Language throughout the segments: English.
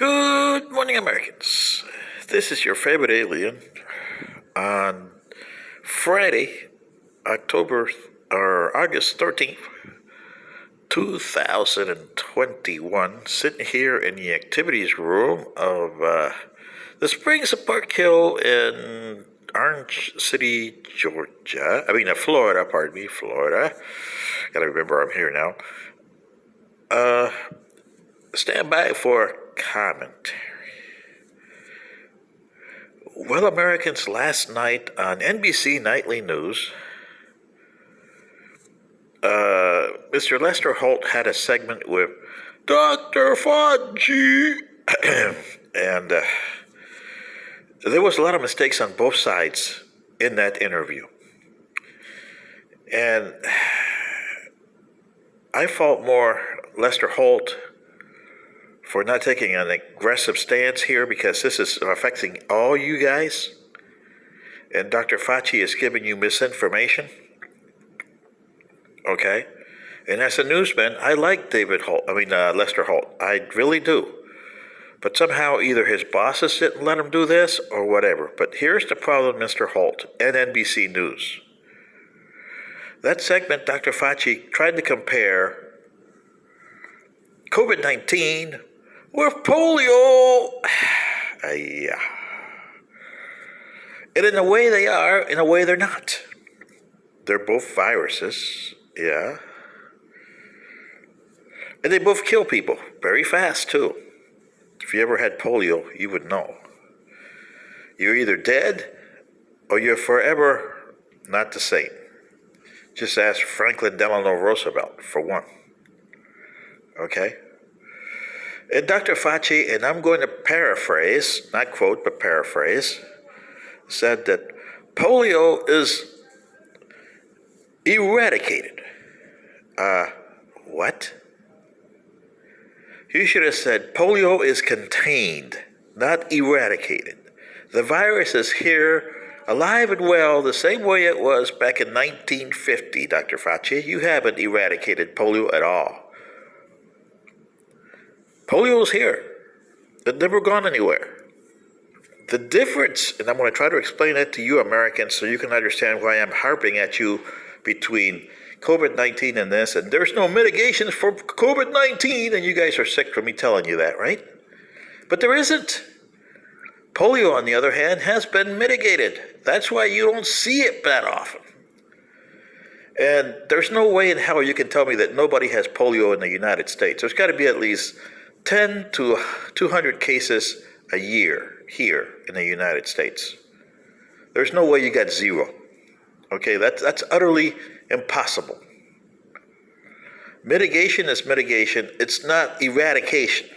Good morning, Americans. This is your favorite alien on Friday, October or August 13th, 2021, sitting here in the activities room of the Springs of Park Hill in Orange City, Georgia. Florida, pardon me, Florida. Gotta remember I'm here now. Stand by for commentary. Well, Americans, last night on NBC Nightly News, Mr. Lester Holt had a segment with Dr. Fauci, and there was a lot of mistakes on both sides in that interview. And I fault more Lester Holt for not taking an aggressive stance here, because this is affecting all you guys. And Dr. Fauci is giving you misinformation. Okay? And as a newsman, I like Lester Holt. I really do. But somehow either his bosses didn't let him do this or whatever. But here's the problem, Mr. Holt and NBC News. That segment, Dr. Fauci tried to compare COVID-19 with polio. Yeah. And in a way they are, in a way they're not. They're both viruses, yeah. And they both kill people very fast, too. If you ever had polio, you would know. You're either dead or you're forever not the same. Just ask Franklin Delano Roosevelt, for one. Okay? And Dr. Fauci, and I'm going to paraphrase, not quote, but paraphrase, said that polio is eradicated. What? You should have said polio is contained, not eradicated. The virus is here, alive and well, the same way it was back in 1950, Dr. Fauci. You haven't eradicated polio at all. Polio is here. It's never gone anywhere. The difference, and I'm going to try to explain that to you Americans so you can understand why I'm harping at you between COVID-19 and this, and there's no mitigations for COVID-19, and you guys are sick from me telling you that, right? But there isn't. Polio, on the other hand, has been mitigated. That's why you don't see it that often. And there's no way in hell you can tell me that nobody has polio in the United States. There's got to be at least 10 to 200 cases a year here in the United States. There's no way you got zero. Okay, that's utterly impossible. Mitigation is mitigation. It's not eradication.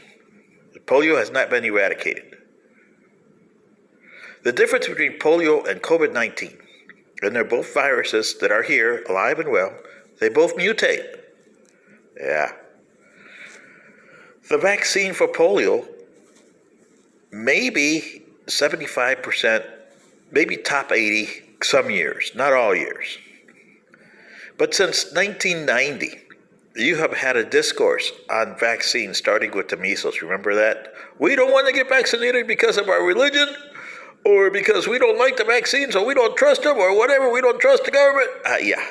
Polio has not been eradicated. The difference between polio and COVID-19, and they're both viruses that are here, alive and well, they both mutate. Yeah. The vaccine for polio, maybe 75%, maybe top 80 some years, not all years. But since 1990, you have had a discourse on vaccines, starting with the measles. Remember that? We don't want to get vaccinated because of our religion, or because we don't like the vaccines, or we don't trust them, or whatever, we don't trust the government. Yeah.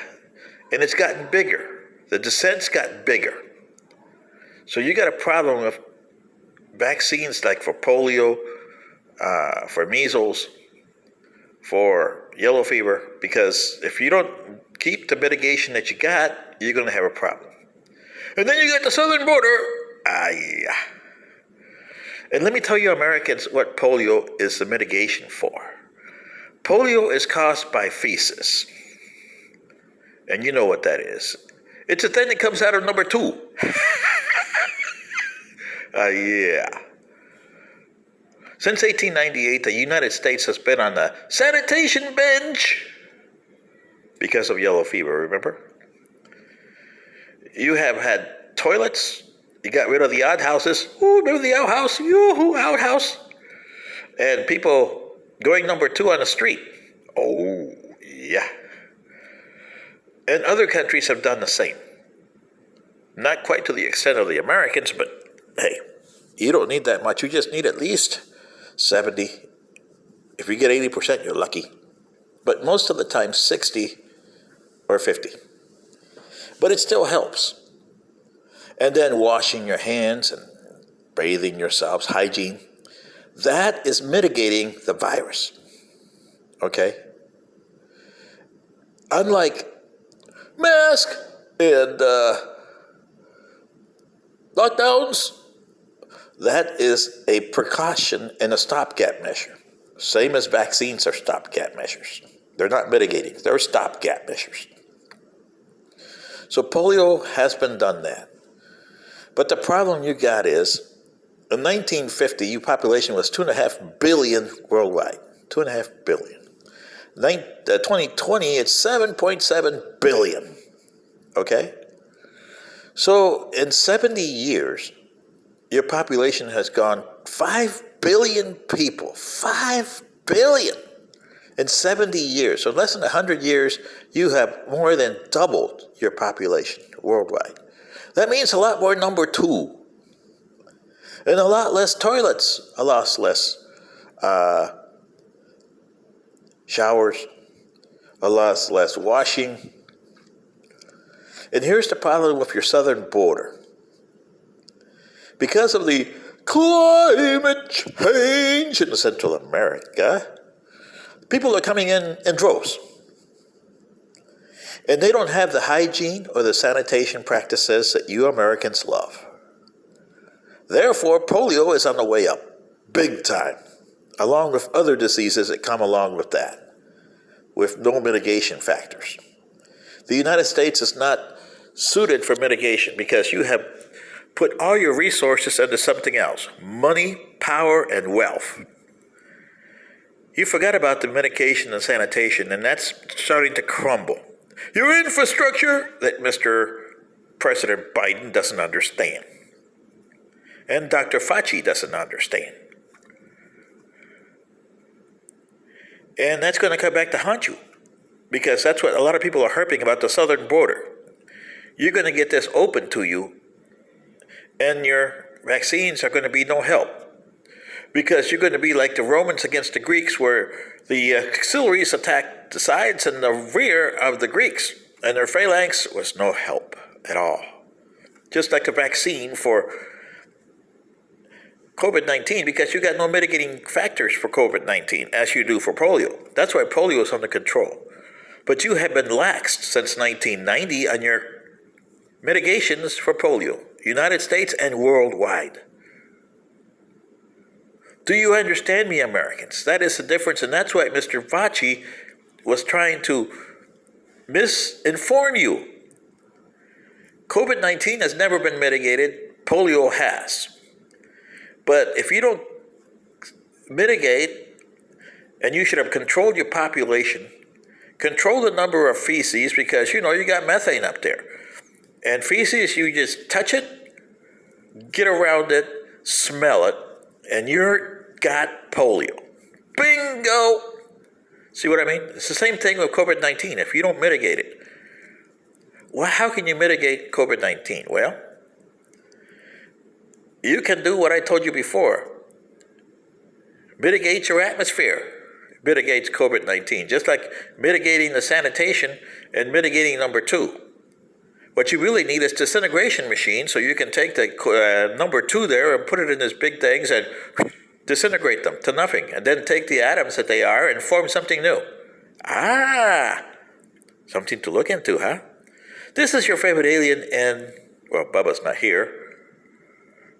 And it's gotten bigger. The dissent's gotten bigger. So you got a problem with vaccines like for polio, for measles, for yellow fever, because if you don't keep the mitigation that you got, you're going to have a problem. And then you got the southern border. Yeah. And let me tell you, Americans, what polio is the mitigation for. Polio is caused by feces. And you know what that is. It's a thing that comes out of number 2. Yeah. Since 1898, the United States has been on the sanitation bench because of yellow fever, remember? You have had toilets. You got rid of the outhouses. Ooh, remember the outhouse? Yoo-hoo, outhouse. And people going number 2 on the street. Oh, yeah. And other countries have done the same. Not quite to the extent of the Americans, but hey, You don't need that much. You just need at least 70. If you get 80%, you're lucky. But most of the time, 60 or 50. But it still helps. And then washing your hands and bathing yourselves, hygiene, that is mitigating the virus. Okay? Unlike mask and lockdowns, that is a precaution and a stopgap measure. Same as vaccines are stopgap measures. They're not mitigating, they're stopgap measures. So polio has been done that. But the problem you got is, in 1950, your population was 2.5 billion worldwide. 2.5 billion. 2020, it's 7.7 billion. Okay? So in 70 years, your population has gone 5 billion people. 5 billion in 70 years. So in less than 100 years, you have more than doubled your population worldwide. That means a lot more number two. And a lot less toilets, a lot less showers, a lot less washing. And here's the problem with your southern border. Because of the climate change in Central America, people are coming in droves. And they don't have the hygiene or the sanitation practices that you Americans love. Therefore, polio is on the way up, big time, along with other diseases that come along with that, with no mitigation factors. The United States is not suited for mitigation because you have put all your resources into something else: money, power, and wealth. You forgot about the mitigation and sanitation, and that's starting to crumble. Your infrastructure that Mr. President Biden doesn't understand. And Dr. Fauci doesn't understand. And that's going to come back to haunt you, because that's what a lot of people are harping about, the southern border. You're going to get this open to you, and your vaccines are going to be no help, because you're going to be like the Romans against the Greeks, where the auxiliaries attacked the sides and the rear of the Greeks, and their phalanx was no help at all. Just like a vaccine for COVID-19, because you got no mitigating factors for COVID-19 as you do for polio. That's why polio is under control. But you have been laxed since 1990 on your mitigations for polio, United States and worldwide. Do you understand me, Americans? That is the difference, and that's why Mr. Fauci was trying to misinform you. COVID-19 has never been mitigated. Polio has. But if you don't mitigate, and you should have controlled your population, control the number of feces, because you got methane up there. And feces, you just touch it, get around it, smell it, and you're got polio. Bingo! See what I mean? It's the same thing with COVID-19. If you don't mitigate it, well, how can you mitigate COVID-19? Well, you can do what I told you before. Mitigate your atmosphere. Mitigates COVID-19. Just like mitigating the sanitation and mitigating number two. What you really need is disintegration machine, so you can take the number two there and put it in these big things and disintegrate them to nothing. And then take the atoms that they are and form something new. Something to look into, huh? This is your favorite alien, and, well, Bubba's not here.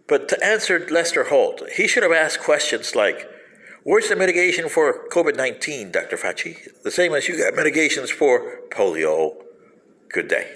But to answer Lester Holt, he should have asked questions like, where's the mitigation for COVID-19, Dr. Fauci? The same as you got mitigations for polio. Good day.